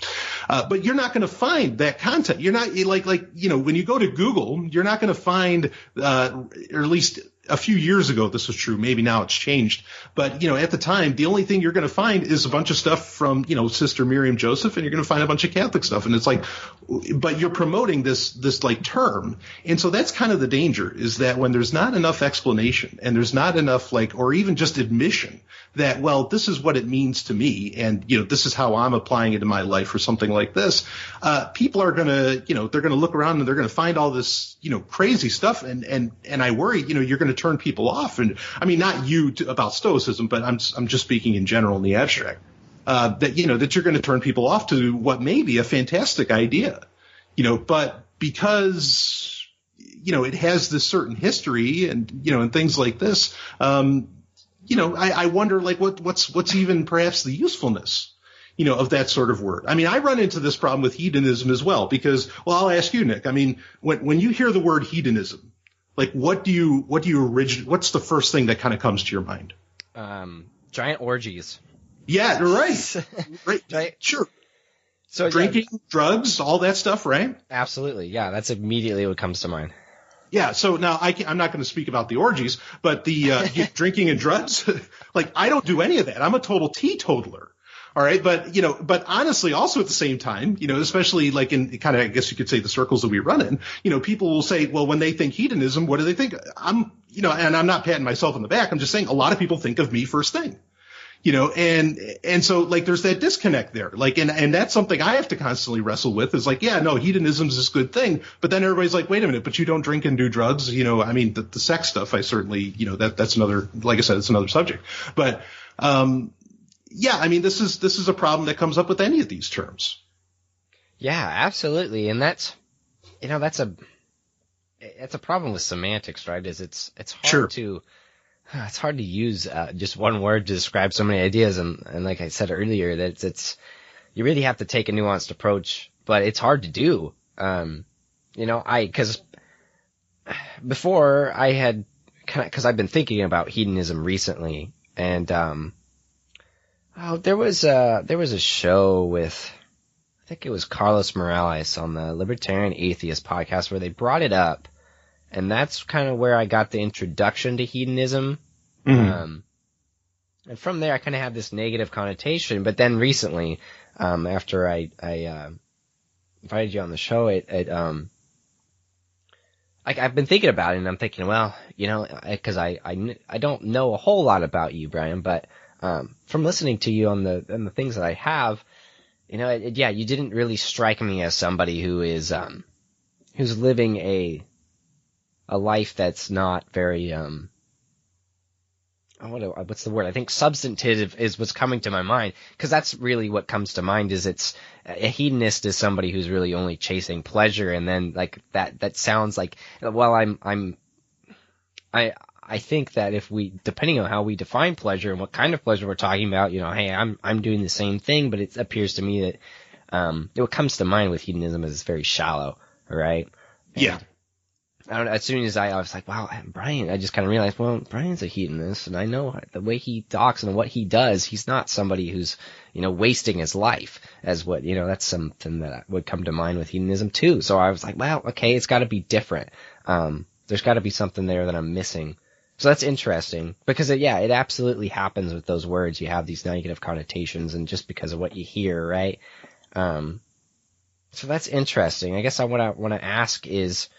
But you're not going to find that content. You're not when you go to Google, you're not going to find, or at least a few years ago, this was true. Maybe now it's changed. But, at the time, the only thing you're going to find is a bunch of stuff from, Sister Miriam Joseph, and you're going to find a bunch of Catholic stuff. And it's like, but you're promoting this like term. And so that's kind of the danger, is that when there's not enough explanation and there's not enough or even just admission that, well, this is what it means to me, and, this is how I'm applying it in my life or something like this, people are going to, they're going to look around and they're going to find all this, crazy stuff. And I worry, you're going to turn people off. And I mean, not you about Stoicism, but I'm just speaking in general in the abstract. That you're going to turn people off to what may be a fantastic idea, but because it has this certain history and things like this, I wonder like what's even perhaps the usefulness of that sort of word. I mean, I run into this problem with hedonism as well because, well, I'll ask you, Nick. I mean, when you hear the word hedonism, like what's the first thing that kind of comes to your mind? Giant orgies. Yeah, right. Sure. So drinking, drugs, all that stuff, right? Absolutely. Yeah, that's immediately what comes to mind. Yeah. So now I'm not going to speak about the orgies, but the drinking and drugs, like I don't do any of that. I'm a total teetotaler. All right. But honestly, also at the same time, especially like in kind of, I guess you could say the circles that we run in, people will say, well, when they think hedonism, what do they think? And I'm not patting myself on the back. I'm just saying a lot of people think of me first thing. And so like there's that disconnect there, like, and that's something I have to constantly wrestle with is like, yeah, no, hedonism is this good thing. But then everybody's like, wait a minute, but you don't drink and do drugs. I mean, the sex stuff, I certainly, that's another, like I said, it's another subject. But, yeah, I mean, this is a problem that comes up with any of these terms. Yeah, absolutely. And that's a problem with semantics, right? It's hard Sure. It's hard to use just one word to describe so many ideas, and like I said earlier, that it's you really have to take a nuanced approach, but it's hard to do. Because before I had because I've been thinking about hedonism recently, and there was a show with I think it was Carlos Morales on the Libertarian Atheist podcast where they brought it up. And that's kind of where I got the introduction to hedonism. Mm-hmm. And from there, I kind of had this negative connotation. But then recently, after I invited you on the show, I've been thinking about it, and I'm thinking, well, because I don't know a whole lot about you, Brian, but from listening to you on the things that I have, you didn't really strike me as somebody who is who's living a life that's not very what's the word? I think substantive is what's coming to my mind, because that's really what comes to mind. Is it's a hedonist is somebody who's really only chasing pleasure, and then like that sounds like, well, I think that if we, depending on how we define pleasure and what kind of pleasure we're talking about, hey, I'm doing the same thing, but it appears to me that what comes to mind with hedonism is it's very shallow, right? Yeah. I don't know, as soon as I was like, wow, Brian, I just kind of realized, well, Brian's a hedonist, and I know the way he talks and what he does, he's not somebody who's, wasting his life as what, that's something that would come to mind with hedonism too. So I was like, well, okay, it's got to be different. There's got to be something there that I'm missing. So that's interesting because it absolutely happens with those words. You have these negative connotations, and just because of what you hear, right? So that's interesting. I guess I want to ask is,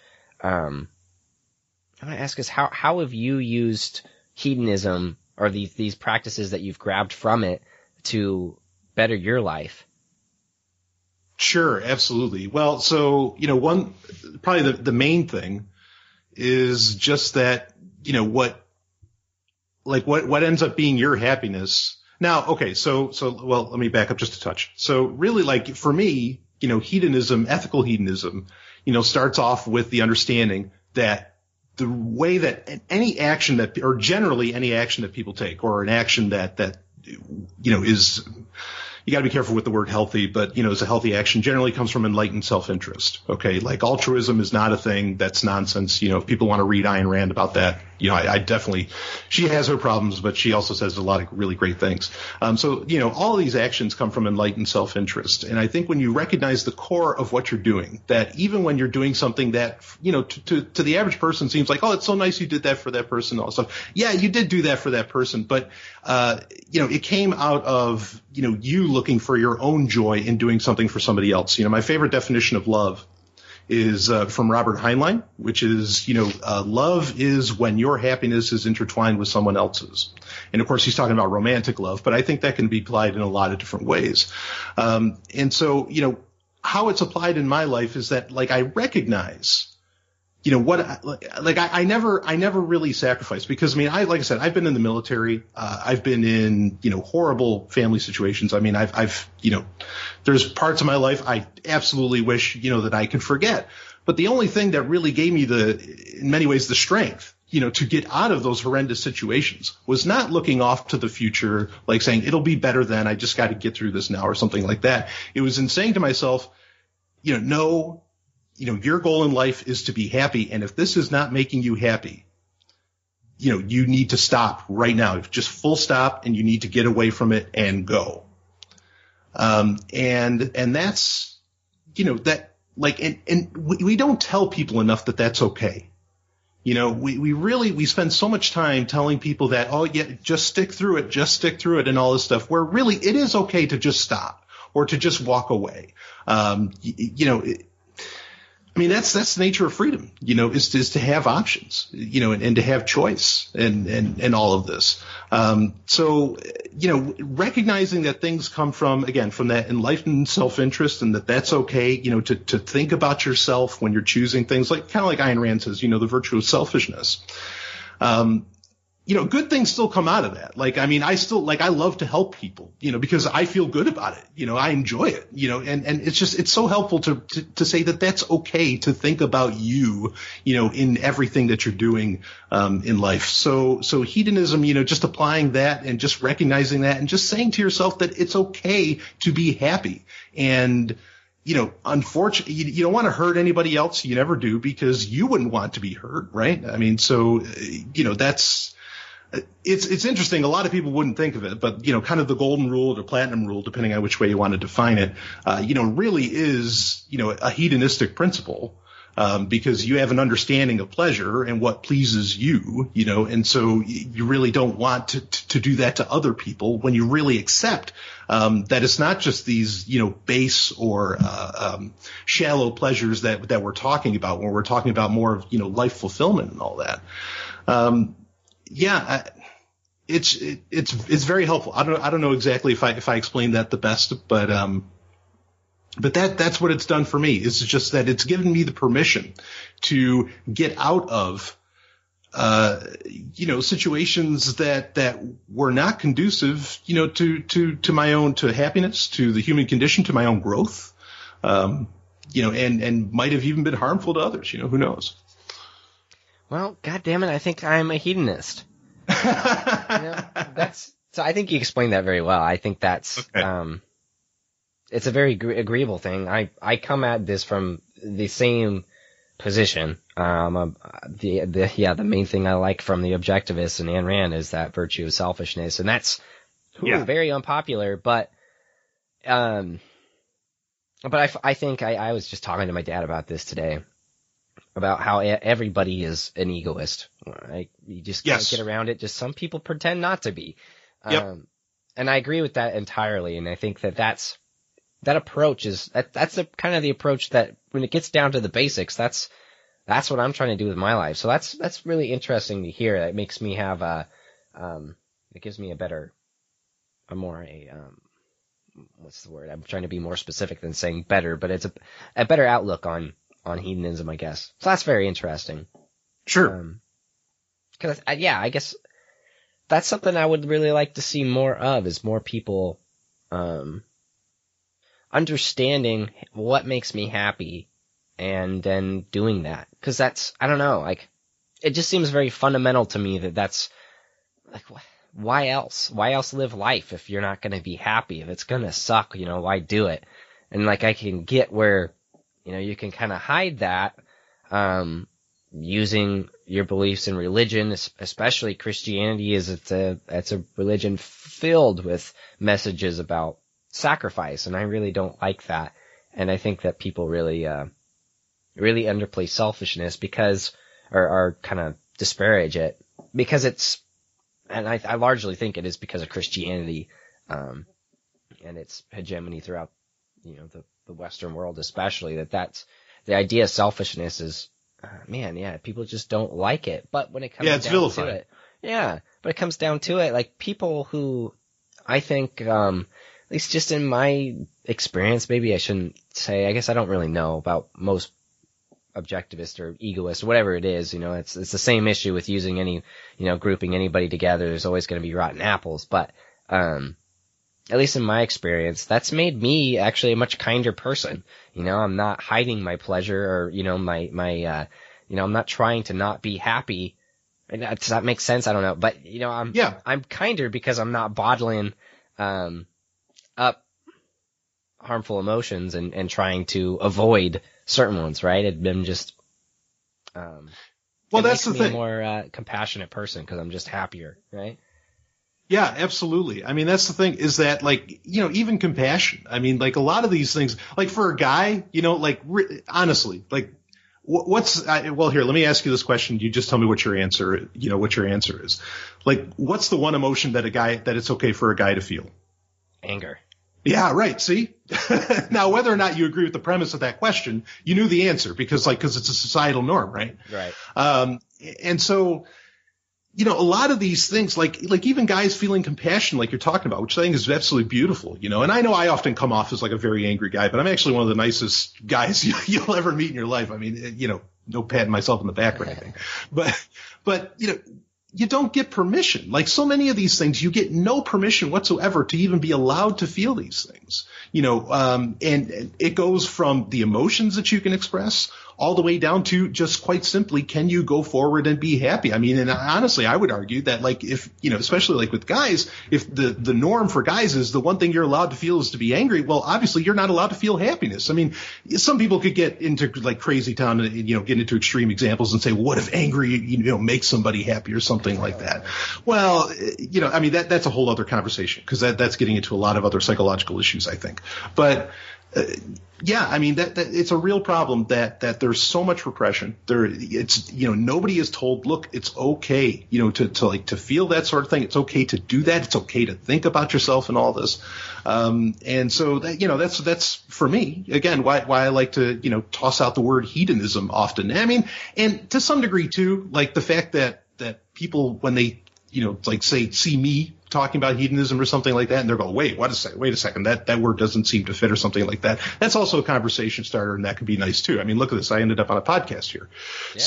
how have you used hedonism or these practices that you've grabbed from it to better your life? Sure, absolutely. Well, so, probably the main thing is just that, what ends up being your happiness. Now, okay, so let me back up just a touch. So really, like, for me, hedonism, ethical hedonism, starts off with the understanding that the way that any action or generally any action that people take, or an action that is, you got to be careful with the word healthy, but, is a healthy action, generally comes from enlightened self-interest. Okay. Like altruism is not a thing. That's nonsense. If people want to read Ayn Rand about that, I definitely, she has her problems, but she also says a lot of really great things. So, all of these actions come from enlightened self-interest. And I think when you recognize the core of what you're doing, that even when you're doing something that, to the average person seems like, oh, it's so nice you did that for that person, all that stuff. Yeah, you did do that for that person. But, it came out of, you looking for your own joy in doing something for somebody else. My favorite definition of love is from Robert Heinlein, which is, love is when your happiness is intertwined with someone else's. And of course, he's talking about romantic love, but I think that can be applied in a lot of different ways. And so, how it's applied in my life is that, like, I recognize I never really sacrificed because, I mean, like I said, I've been in the military. I've been in, horrible family situations. I mean, I've, there's parts of my life I absolutely wish, that I could forget. But the only thing that really gave me in many ways, the strength, to get out of those horrendous situations was not looking off to the future, like saying it'll be better then. I just got to get through this now or something like that. It was in saying to myself, no, your goal in life is to be happy. And if this is not making you happy, you need to stop right now. Just full stop, and you need to get away from it and go. And that's, that like, and we don't tell people enough that that's okay. We spend so much time telling people that, oh yeah, just stick through it and all this stuff, where really it is okay to just stop or to just walk away. I mean, that's the nature of freedom, is to have options, and to have choice and all of this. So, recognizing that things come from that enlightened self-interest, and that's okay, to think about yourself when you're choosing things, like kind of like Ayn Rand says, the virtue of selfishness. Good things still come out of that. Like, I mean, I love to help people, because I feel good about it. I enjoy it, and it's so helpful to say that that's okay to think about you, in everything that you're doing, in life. So hedonism, just applying that and just recognizing that and just saying to yourself that it's okay to be happy. And, unfortunately, you don't want to hurt anybody else. You never do, because you wouldn't want to be hurt, right? I mean, so, it's interesting. A lot of people wouldn't think of it, but, kind of the golden rule or the platinum rule, depending on which way you want to define it, really is, a hedonistic principle, because you have an understanding of pleasure and what pleases you, and so you really don't want to do that to other people when you really accept, that it's not just these, base or, shallow pleasures that we're talking about when we're talking about more of, life fulfillment and all that. Yeah, it's very helpful. I don't know exactly if I explained that the best, but that's what it's done for me. It's just that it's given me the permission to get out of, situations that were not conducive, to my own, to happiness, to the human condition, to my own growth, and might have even been harmful to others. Who knows? Well, God damn it, I think I'm a hedonist. So I think you explained that very well. I think that's, okay. It's a very agreeable thing. I come at this from the same position. The main thing I like from the objectivists and Ayn Rand is that virtue of selfishness, and that's very unpopular, but I think I was just talking to my dad about this today, about how everybody is an egoist. Right? You just can't get around it. Just some people pretend not to be. And I agree with that entirely. And I think that approach that's the kind of the approach that when it gets down to the basics, that's what I'm trying to do with my life. So that's really interesting to hear. It makes me have it gives me what's the word? I'm trying to be more specific than saying better, but it's a better outlook on hedonism, I guess. So that's very interesting. Sure. Because, I guess that's something I would really like to see more of, is more people understanding what makes me happy and then doing that. Because that's, I don't know, like, it just seems very fundamental to me that's, like, why else? Why else live life if you're not going to be happy? If it's going to suck, why do it? And, like, I can get where, you can kind of hide that, using your beliefs in religion, especially Christianity, it's a religion filled with messages about sacrifice, and I really don't like that. And I think that people really underplay selfishness or kind of disparage it, because and I largely think it is because of Christianity, and its hegemony throughout, the Western world, especially, that's the idea of selfishness is, people just don't like it. But when it comes down to it, but it comes down to it, like, people who, I think, at least just in my experience, maybe I shouldn't say, I guess I don't really know about most objectivist or egoist, whatever it is. It's the same issue with using any, grouping anybody together. There's always going to be rotten apples. But, at least in my experience, that's made me actually a much kinder person. I'm not hiding my pleasure or, I'm not trying to not be happy. Does that make sense? I don't know. But, I'm kinder because I'm not bottling, up harmful emotions and trying to avoid certain ones, right? I'm just, well, that's the thing. A more compassionate person because I'm just happier, right? Yeah, absolutely. I mean, that's the thing is that even compassion. I mean, a lot of these things, for a guy, honestly, well, here, let me ask you this question. You just tell me what your answer is. What's the one emotion that it's okay for a guy to feel? Anger. Yeah, right. See? Now, whether or not you agree with the premise of that question, you knew the answer because it's a societal norm, right? Right. And so, a lot of these things, even guys feeling compassion, like you're talking about, which I think is absolutely beautiful, and I know I often come off as a very angry guy, but I'm actually one of the nicest guys you'll ever meet in your life. I mean, no patting myself on the back or anything, but you don't get permission. So many of these things, you get no permission whatsoever to even be allowed to feel these things, and it goes from the emotions that you can express all the way down to just quite simply, can you go forward and be happy? I mean, and honestly, I would argue that if, especially with guys, if the norm for guys is the one thing you're allowed to feel is to be angry, well, obviously you're not allowed to feel happiness. I mean, some people could get into crazy town and, get into extreme examples and say, well, what if angry, makes somebody happy or something like that? Well, I mean, that's a whole other conversation because that's getting into a lot of other psychological issues, I think. But, yeah, I mean that it's a real problem that there's so much repression. It's nobody is told, look, it's okay, to feel that sort of thing. It's okay to do that. It's okay to think about yourself and all this. And so that that's for me again why I like to toss out the word hedonism often. I mean, and to some degree too, the fact that people when they say see me talking about hedonism or something like that, and they're going, wait a second, that word doesn't seem to fit or something like that. That's also a conversation starter, and that could be nice too. I mean, look at this. I ended up on a podcast here. Yeah.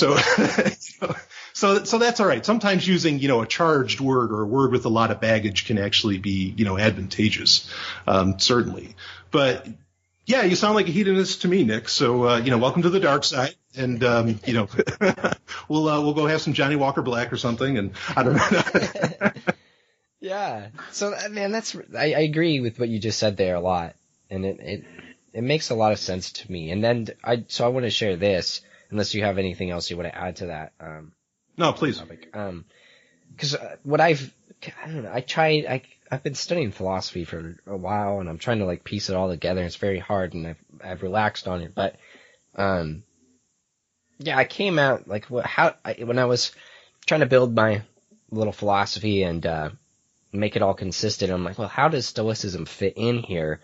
So that's all right. Sometimes using, a charged word or a word with a lot of baggage can actually be, advantageous, certainly. But yeah, you sound like a hedonist to me, Nick. So, welcome to the dark side. And, we'll go have some Johnny Walker Black or something. And I don't know. Yeah. So, man, I agree with what you just said there a lot. And it makes a lot of sense to me. And then I want to share this, unless you have anything else you want to add to that. No, please. Topic. Cause I've been studying philosophy for a while and I'm trying to piece it all together. It's very hard and I've relaxed on it. But, yeah, I came out when I was trying to build my little philosophy and, make it all consistent. I'm like, well, how does Stoicism fit in here?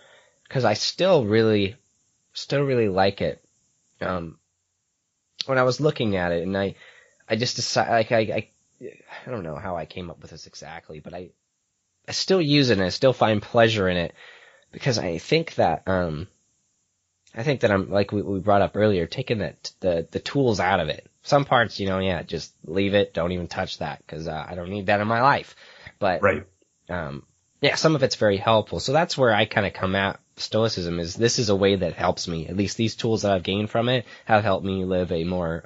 Cause I still really like it. When I was looking at it and I just decided, I don't know how I came up with this exactly, but I still use it and I still find pleasure in it because I think that I'm like we brought up earlier, taking the tools out of it. Some parts, just leave it. Don't even touch that because I don't need that in my life. But right. Yeah, some of it's very helpful. So that's where I kind of come at Stoicism this is a way that helps me. At least these tools that I've gained from it have helped me live a more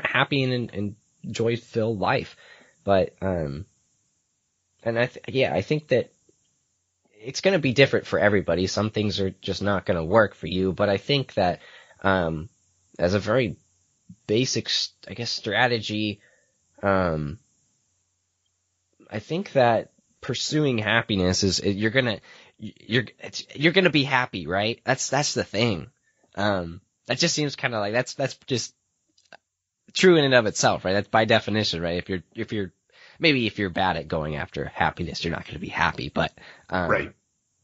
happy and joy-filled life. But, and I think that it's going to be different for everybody. Some things are just not going to work for you. But I think that, as a very basic, I guess, strategy, I think that pursuing happiness is you're gonna be happy, right? That's the thing. That just seems kind of like that's just true in and of itself, right? That's by definition, right? If you're bad at going after happiness, you're not going to be happy. But right.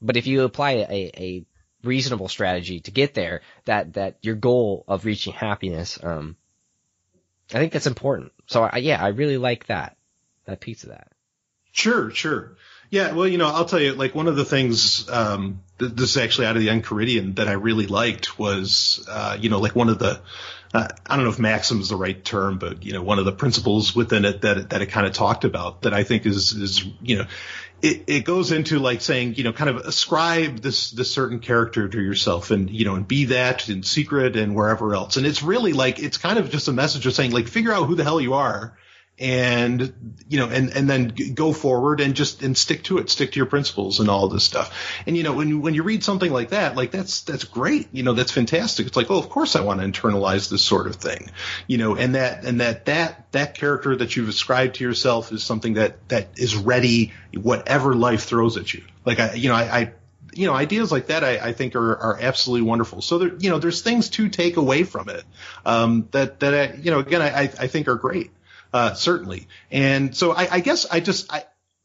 But if you apply a reasonable strategy to get there, that your goal of reaching happiness, I think that's important. So I really like that piece of that. Sure. Yeah, well, I'll tell you, like one of the things, this is actually out of the Enchiridion that I really liked was, like one of the, I don't know if maxim is the right term, but, one of the principles within it that it kind of talked about that I think is it goes into like saying, kind of ascribe this certain character to yourself and, and be that in secret and wherever else. And it's really like, it's kind of just a message of saying like, figure out who the hell you are. And, and then go forward and stick to it, stick to your principles and all this stuff. And, when you read something like that, like that's great. That's fantastic. It's like, oh, of course I want to internalize this sort of thing, and that character that you've ascribed to yourself is something that is ready, whatever life throws at you. Like, ideas like that, I think are absolutely wonderful. So there, there's things to take away from it, that I think are great. Certainly. And so I guess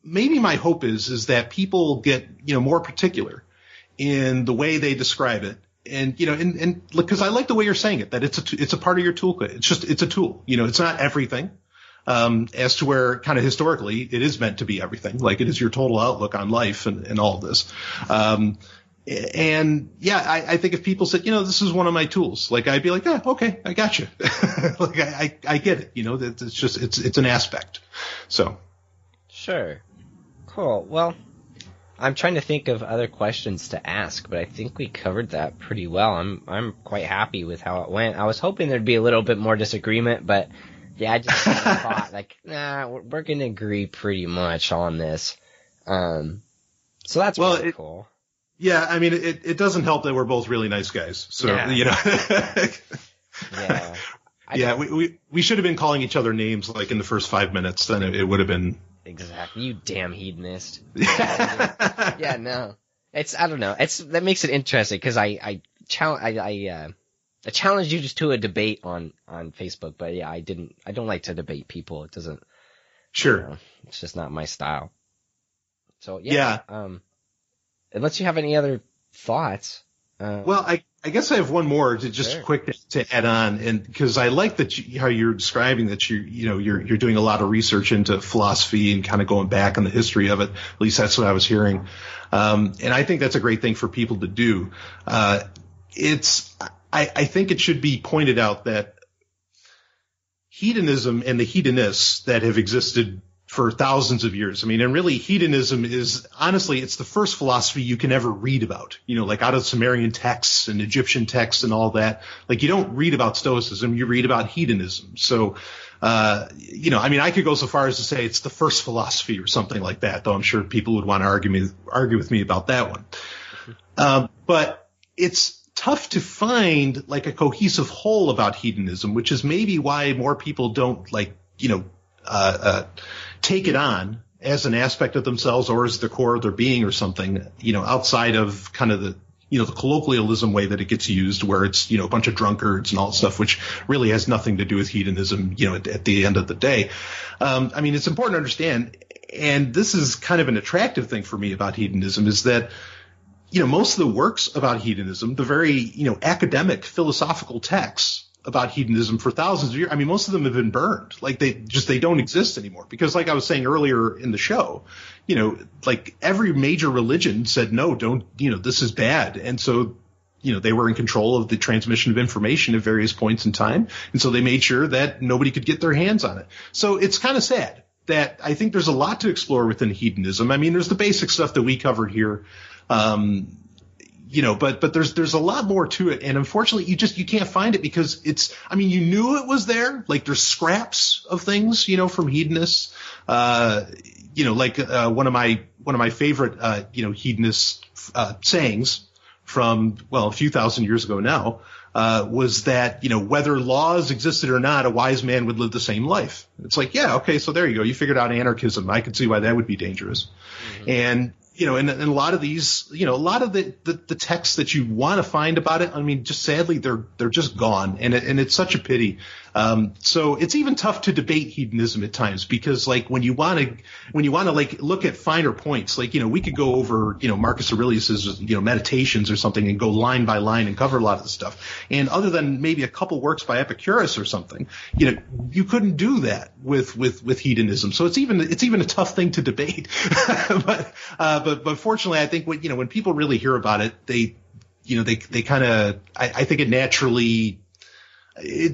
maybe my hope is that people get, more particular in the way they describe it. And, and because I like the way you're saying it, that it's a part of your toolkit. It's a tool, it's not everything. As to where kind of historically it is meant to be everything, like it is your total outlook on life and all of this. And yeah, I think if people said, this is one of my tools, like I'd be like, yeah, okay, I got you. Like I get it, it's just, it's an aspect. So. Sure. Cool. Well, I'm trying to think of other questions to ask, but I think we covered that pretty well. I'm quite happy with how it went. I was hoping there'd be a little bit more disagreement, but yeah, I just kind of thought like, nah, we're going to agree pretty much on this. So that's really cool. Yeah, I mean, it doesn't help that we're both really nice guys. So, yeah. Yeah. We should have been calling each other names like in the first 5 minutes. Then it would have been. Exactly. You damn hedonist. Yeah, no. I don't know. That makes it interesting because I challenged you just to a debate on Facebook, but yeah, I don't like to debate people. It doesn't. Sure. It's just not my style. So, yeah. Unless you have any other thoughts. Well, I guess I have one more to just quick to add on, and because I like that how you're describing that you're doing a lot of research into philosophy and kind of going back on the history of it. At least that's what I was hearing, and I think that's a great thing for people to do. I think it should be pointed out that hedonism and the hedonists that have existed for thousands of years. I mean, and really hedonism is honestly, it's the first philosophy you can ever read about, like out of Sumerian texts and Egyptian texts and all that. Like you don't read about Stoicism, you read about hedonism. So, I mean, I could go so far as to say it's the first philosophy or something like that, though I'm sure people would want to argue with me about that one. But it's tough to find like a cohesive whole about hedonism, which is maybe why more people don't take it on as an aspect of themselves or as the core of their being or something, outside of kind of the colloquialism way that it gets used where it's, a bunch of drunkards and all that stuff, which really has nothing to do with hedonism, at the end of the day. I mean, it's important to understand, and this is kind of an attractive thing for me about hedonism is that, most of the works about hedonism, the very, academic philosophical texts about hedonism for thousands of years. I mean, most of them have been burned. Like they don't exist anymore because like I was saying earlier in the show, like every major religion said, no, don't, this is bad. And so, they were in control of the transmission of information at various points in time. And so they made sure that nobody could get their hands on it. So it's kind of sad that I think there's a lot to explore within hedonism. I mean, there's the basic stuff that we covered here. But there's a lot more to it. And unfortunately, you can't find it because you knew it was there. Like there's scraps of things, from hedonists. One of my favorite, hedonist, sayings from, a few thousand years ago now, was that, whether laws existed or not, a wise man would live the same life. It's like, yeah, okay. So there you go. You figured out anarchism. I can see why that would be dangerous. Mm-hmm. And, and a lot of these, a lot of the texts that you want to find about it, I mean, just sadly, they're just gone. And it's such a pity. So it's even tough to debate hedonism at times, because like when you want to like look at finer points, like, we could go over, Marcus Aurelius's, Meditations or something and go line by line and cover a lot of the stuff. And other than maybe a couple works by Epicurus or something, you couldn't do that with hedonism. So it's even a tough thing to debate. but fortunately, I think when people really hear about it, they kind of, I think it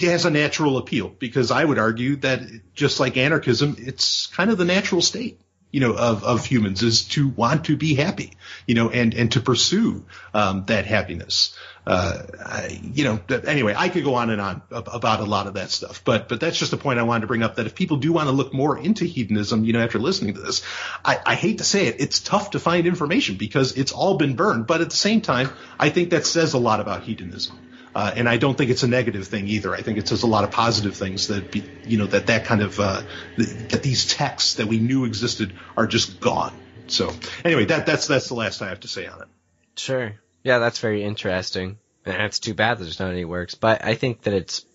has a natural appeal, because I would argue that just like anarchism, it's kind of the natural state, of humans, is to want to be happy, and to pursue, that happiness. Anyway, I could go on and on about a lot of that stuff, but that's just a point I wanted to bring up, that if people do want to look more into hedonism, after listening to this, I hate to say it, it's tough to find information because it's all been burned. But at the same time, I think that says a lot about hedonism. And I don't think it's a negative thing either. I think it says a lot of positive things, that that these texts that we knew existed are just gone. So anyway, that's the last I have to say on it. Sure. Yeah, that's very interesting. And it's too bad that there's not any works, but I think that it's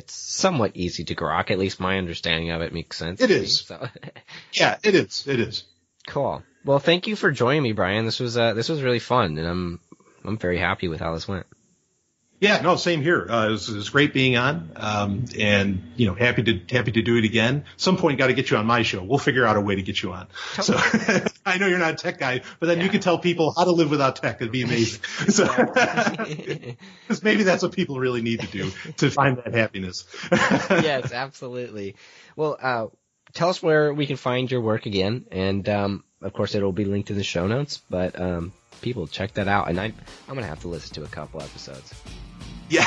somewhat easy to grok. At least my understanding of it makes sense. It is. So. Yeah, it is. It is. Cool. Well, thank you for joining me, Brian. This was really fun, and I'm very happy with how this went. Yeah, no, same here. It was great being on, and happy to do it again. Some point, got to get you on my show. We'll figure out a way to get you on. So I know you're not a tech guy, but then you can tell people how to live without tech. It'd be amazing. So because maybe that's what people really need to do to find that happiness. Yes, absolutely. Well, tell us where we can find your work again, and of course it'll be linked in the show notes. But people, check that out, and I'm gonna have to listen to a couple episodes. Yeah,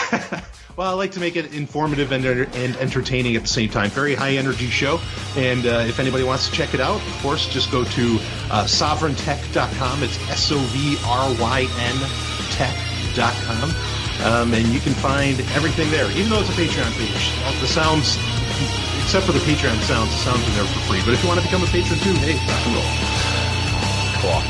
well, I like to make it informative and entertaining at the same time. Very high energy show, and if anybody wants to check it out, of course, just go to sovereigntech.com. It's SOVRYN tech.com, and you can find everything there. Even though it's a Patreon page, the sounds, except for the Patreon sounds, the sounds are there for free. But if you want to become a patron too, hey, rock and roll. Cool.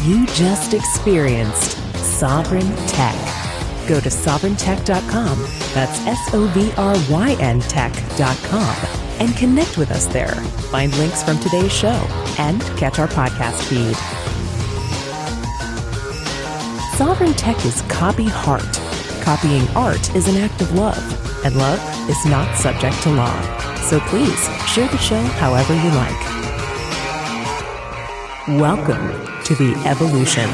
You just experienced Sovereign Tech. Go to sovereigntech.com, that's SOVRYN tech.com, and connect with us there. Find links from today's show and catch our podcast feed. Sovereign Tech is copy heart. Copying art is an act of love, and love is not subject to law. So please share the show however you like. Welcome to the evolution.